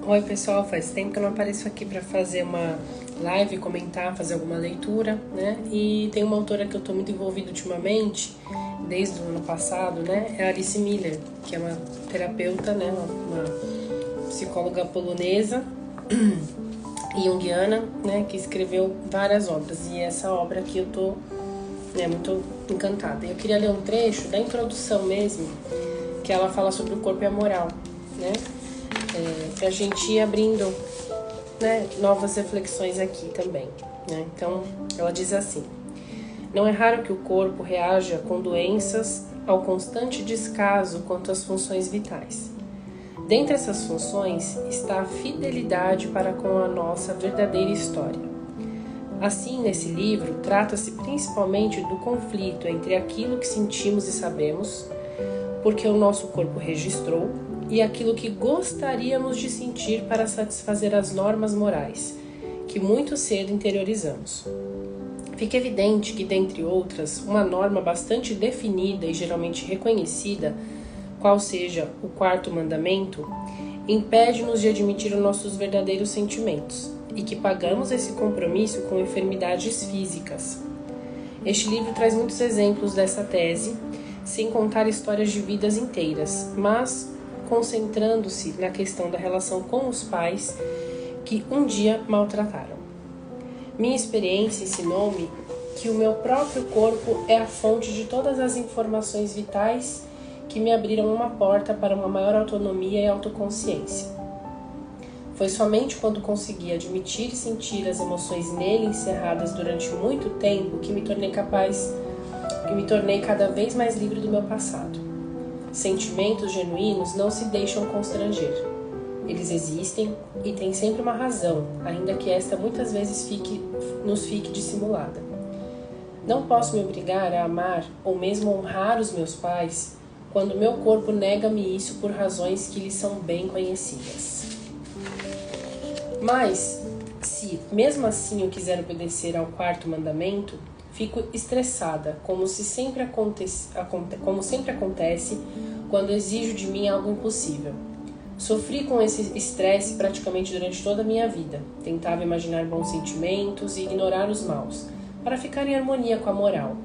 Oi pessoal, faz tempo que eu não apareço aqui para fazer uma live, comentar, fazer alguma leitura, né? E tem uma autora que eu tô muito envolvida ultimamente, desde o ano passado, né? É a Alice Miller, que é uma terapeuta, né? Uma psicóloga polonesa e junguiana, né? Que escreveu várias obras. E essa obra aqui eu tô muito encantada. Eu queria ler um trecho da introdução mesmo, que ela fala sobre o corpo e a moral, né? Pra gente ir abrindo, né, novas reflexões aqui também, né? Então, ela diz assim: não é raro que o corpo reaja com doenças ao constante descaso quanto às funções vitais. Dentre essas funções está a fidelidade para com a nossa verdadeira história. Assim, nesse livro, trata-se principalmente do conflito entre aquilo que sentimos e sabemos, porque o nosso corpo registrou, e aquilo que gostaríamos de sentir para satisfazer as normas morais, que muito cedo interiorizamos. Fica evidente que, dentre outras, uma norma bastante definida e geralmente reconhecida, qual seja o quarto mandamento, impede-nos de admitir os nossos verdadeiros sentimentos, e que pagamos esse compromisso com enfermidades físicas. Este livro traz muitos exemplos dessa tese, sem contar histórias de vidas inteiras, mas concentrando-se na questão da relação com os pais que um dia maltrataram. Minha experiência ensinou-me que o meu próprio corpo é a fonte de todas as informações vitais que me abriram uma porta para uma maior autonomia e autoconsciência. Foi somente quando consegui admitir e sentir as emoções nele encerradas durante muito tempo que me tornei cada vez mais livre do meu passado. Sentimentos genuínos não se deixam constranger. Eles existem e têm sempre uma razão, ainda que esta muitas vezes nos fique dissimulada. Não posso me obrigar a amar ou mesmo honrar os meus pais quando meu corpo nega-me isso por razões que lhes são bem conhecidas. Mas, se mesmo assim eu quiser obedecer ao quarto mandamento, fico estressada, como sempre acontece quando exijo de mim algo impossível. Sofri com esse estresse praticamente durante toda a minha vida. Tentava imaginar bons sentimentos e ignorar os maus, para ficar em harmonia com a moral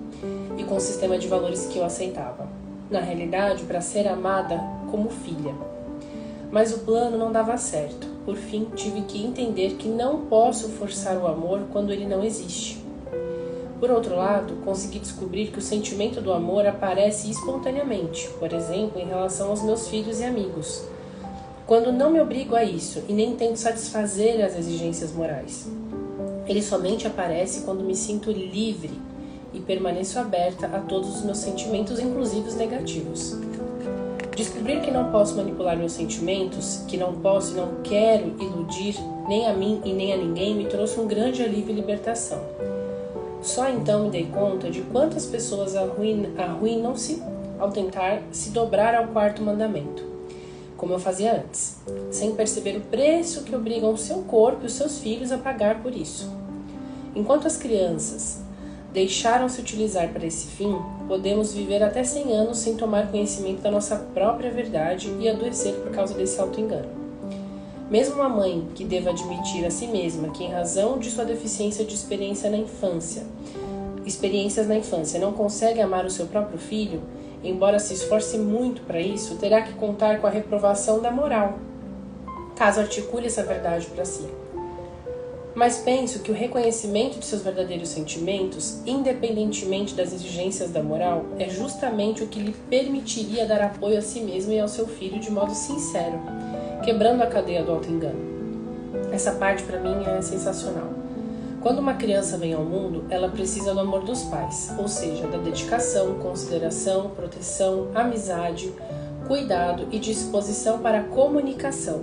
e com o sistema de valores que eu aceitava. Na realidade, para ser amada como filha. Mas o plano não dava certo. Por fim, tive que entender que não posso forçar o amor quando ele não existe. Por outro lado, consegui descobrir que o sentimento do amor aparece espontaneamente, por exemplo, em relação aos meus filhos e amigos, quando não me obrigo a isso e nem tento satisfazer as exigências morais. Ele somente aparece quando me sinto livre e permaneço aberta a todos os meus sentimentos, inclusive os negativos. Descobrir que não posso manipular meus sentimentos, que não posso e não quero iludir nem a mim e nem a ninguém, me trouxe um grande alívio e libertação. Só então me dei conta de quantas pessoas arruinam-se ao tentar se dobrar ao quarto mandamento, como eu fazia antes, sem perceber o preço que obrigam o seu corpo e os seus filhos a pagar por isso. Enquanto as crianças deixaram-se utilizar para esse fim, podemos viver até 100 anos sem tomar conhecimento da nossa própria verdade e adoecer por causa desse auto-engano. Mesmo uma mãe que deva admitir a si mesma que, em razão de sua deficiência de experiências na infância, não consegue amar o seu próprio filho, embora se esforce muito para isso, terá que contar com a reprovação da moral, caso articule essa verdade para si. Mas penso que o reconhecimento de seus verdadeiros sentimentos, independentemente das exigências da moral, é justamente o que lhe permitiria dar apoio a si mesmo e ao seu filho de modo sincero, quebrando a cadeia do auto-engano. Essa parte para mim é sensacional. Quando uma criança vem ao mundo, ela precisa do amor dos pais, ou seja, da dedicação, consideração, proteção, amizade, cuidado e disposição para a comunicação.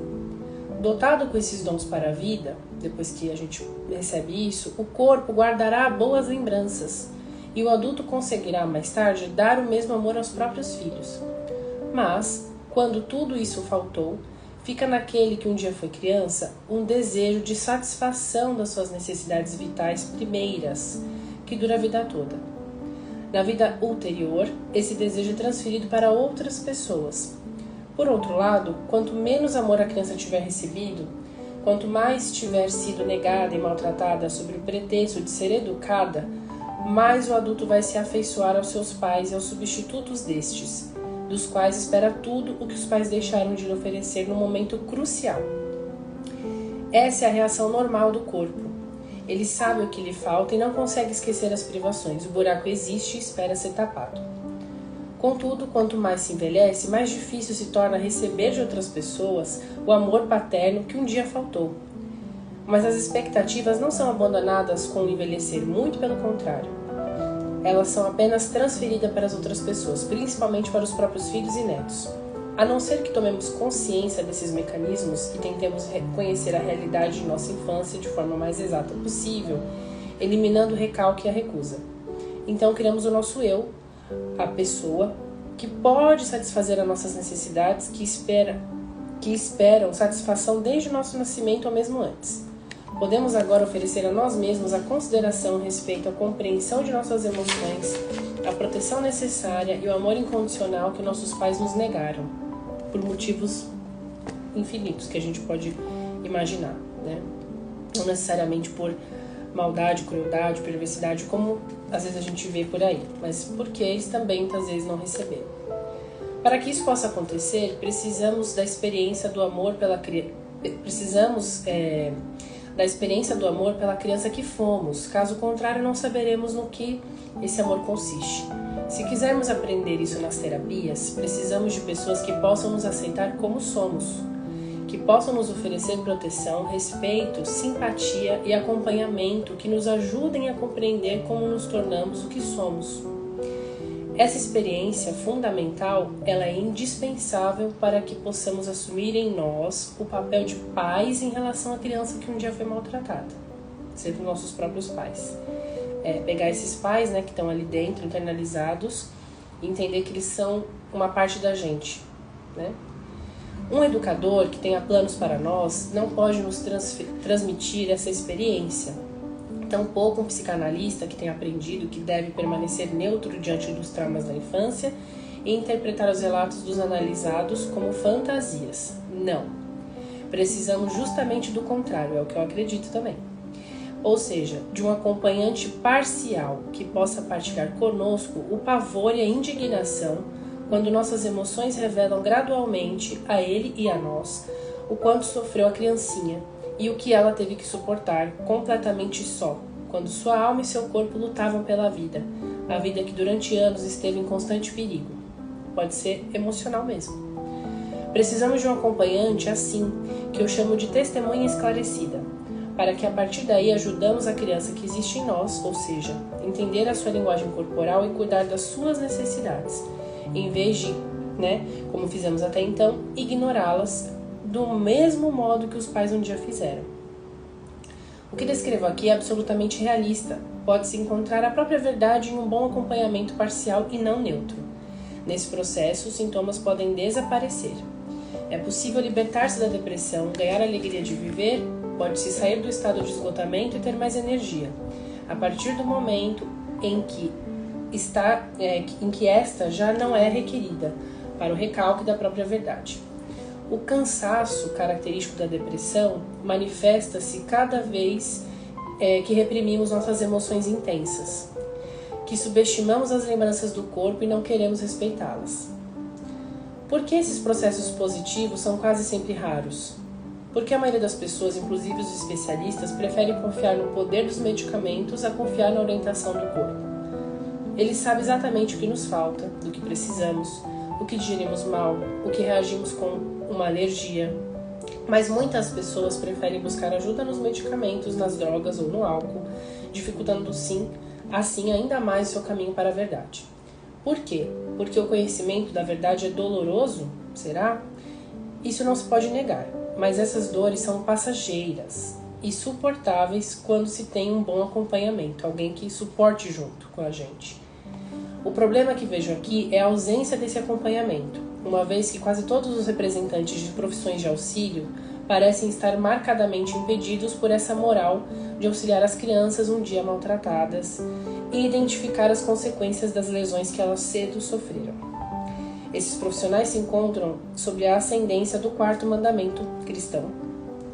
Dotado com esses dons para a vida, depois que a gente recebe isso, o corpo guardará boas lembranças e o adulto conseguirá mais tarde dar o mesmo amor aos próprios filhos. Mas, quando tudo isso faltou, fica naquele que um dia foi criança um desejo de satisfação das suas necessidades vitais primeiras, que dura a vida toda. Na vida ulterior, esse desejo é transferido para outras pessoas. Por outro lado, quanto menos amor a criança tiver recebido, quanto mais tiver sido negada e maltratada sob o pretexto de ser educada, mais o adulto vai se afeiçoar aos seus pais e aos substitutos destes, dos quais espera tudo o que os pais deixaram de lhe oferecer no momento crucial. Essa é a reação normal do corpo. Ele sabe o que lhe falta e não consegue esquecer as privações. O buraco existe e espera ser tapado. Contudo, quanto mais se envelhece, mais difícil se torna receber de outras pessoas o amor paterno que um dia faltou. Mas as expectativas não são abandonadas com o envelhecer, muito pelo contrário. Elas são apenas transferidas para as outras pessoas, principalmente para os próprios filhos e netos. A não ser que tomemos consciência desses mecanismos e tentemos reconhecer a realidade de nossa infância de forma mais exata possível, eliminando o recalque e a recusa. Então criamos o nosso eu, a pessoa que pode satisfazer as nossas necessidades, que esperam satisfação desde o nosso nascimento ou mesmo antes. Podemos agora oferecer a nós mesmos a consideração, o respeito, a compreensão de nossas emoções, a proteção necessária e o amor incondicional que nossos pais nos negaram, por motivos infinitos que a gente pode imaginar, né? Não necessariamente por maldade, crueldade, perversidade, como às vezes a gente vê por aí, mas porque eles também muitas vezes não receberam. Para que isso possa acontecer, precisamos da experiência do amor pela criança que fomos. Caso contrário, não saberemos no que esse amor consiste. Se quisermos aprender isso nas terapias, precisamos de pessoas que possam nos aceitar como somos, que possam nos oferecer proteção, respeito, simpatia e acompanhamento que nos ajudem a compreender como nos tornamos o que somos. Essa experiência fundamental, ela é indispensável para que possamos assumir em nós o papel de pais em relação à criança que um dia foi maltratada, ser os nossos próprios pais. Pegar esses pais, né, que estão ali dentro, internalizados, e entender que eles são uma parte da gente, né? Um educador que tenha planos para nós não pode nos transmitir essa experiência. Tampouco um psicanalista que tenha aprendido que deve permanecer neutro diante dos traumas da infância e interpretar os relatos dos analisados como fantasias. Não. Precisamos justamente do contrário, é o que eu acredito também. Ou seja, de um acompanhante parcial que possa partilhar conosco o pavor e a indignação quando nossas emoções revelam gradualmente a ele e a nós o quanto sofreu a criancinha e o que ela teve que suportar completamente só, quando sua alma e seu corpo lutavam pela vida, a vida que durante anos esteve em constante perigo. Pode ser emocional mesmo. Precisamos de um acompanhante assim, que eu chamo de testemunha esclarecida, para que a partir daí ajudamos a criança que existe em nós, ou seja, entender a sua linguagem corporal e cuidar das suas necessidades, em vez de, como fizemos até então, ignorá-las do mesmo modo que os pais um dia fizeram. O que descrevo aqui é absolutamente realista. Pode-se encontrar a própria verdade em um bom acompanhamento parcial e não neutro. Nesse processo, os sintomas podem desaparecer. É possível libertar-se da depressão, ganhar a alegria de viver, pode-se sair do estado de esgotamento e ter mais energia, a partir do momento em que esta já não é requerida para o recalque da própria verdade. O cansaço característico da depressão manifesta-se cada vez que reprimimos nossas emoções intensas, que subestimamos as lembranças do corpo e não queremos respeitá-las. Por que esses processos positivos são quase sempre raros? Porque a maioria das pessoas, inclusive os especialistas, preferem confiar no poder dos medicamentos a confiar na orientação do corpo. Eles sabem exatamente o que nos falta, do que precisamos, o que digerimos mal, o que reagimos com uma alergia. Mas muitas pessoas preferem buscar ajuda nos medicamentos, nas drogas ou no álcool, dificultando assim ainda mais o seu caminho para a verdade. Por quê? Porque o conhecimento da verdade é doloroso? Será? Isso não se pode negar, mas essas dores são passageiras e suportáveis quando se tem um bom acompanhamento, alguém que suporte junto com a gente. O problema que vejo aqui é a ausência desse acompanhamento, uma vez que quase todos os representantes de profissões de auxílio parecem estar marcadamente impedidos por essa moral de auxiliar as crianças um dia maltratadas e identificar as consequências das lesões que elas cedo sofreram. Esses profissionais se encontram sob a ascendência do quarto mandamento cristão,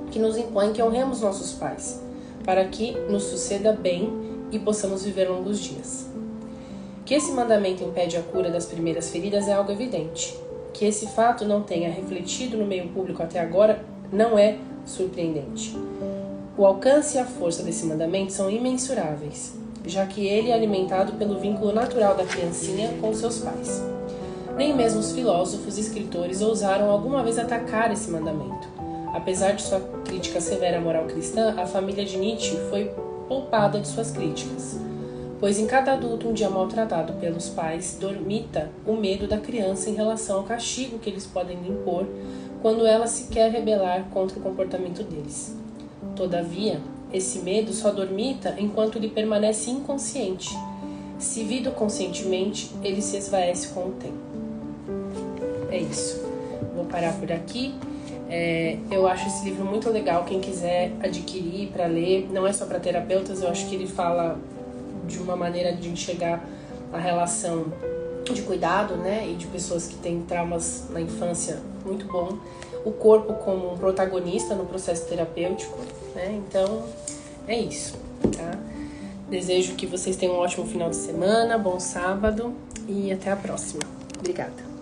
que nos impõe que honremos nossos pais, para que nos suceda bem e possamos viver longos dias. Que esse mandamento impede a cura das primeiras feridas é algo evidente. Que esse fato não tenha refletido no meio público até agora não é surpreendente. O alcance e a força desse mandamento são imensuráveis, já que ele é alimentado pelo vínculo natural da criancinha com seus pais. Nem mesmo os filósofos e escritores ousaram alguma vez atacar esse mandamento. Apesar de sua crítica severa à moral cristã, a família de Nietzsche foi poupada de suas críticas, pois em cada adulto um dia maltratado pelos pais dormita o medo da criança em relação ao castigo que eles podem lhe impor quando ela se quer rebelar contra o comportamento deles. Todavia, esse medo só dormita enquanto ele permanece inconsciente. Se vivido conscientemente, ele se esvaece com o tempo. É isso. Vou parar por aqui. Eu acho esse livro muito legal. Quem quiser adquirir para ler, não é só para terapeutas, eu acho que ele fala de uma maneira de enxergar a relação de cuidado, né, e de pessoas que têm traumas na infância, muito bom. O corpo como um protagonista no processo terapêutico, né? Então, é isso, tá? Desejo que vocês tenham um ótimo final de semana, bom sábado e até a próxima. Obrigada.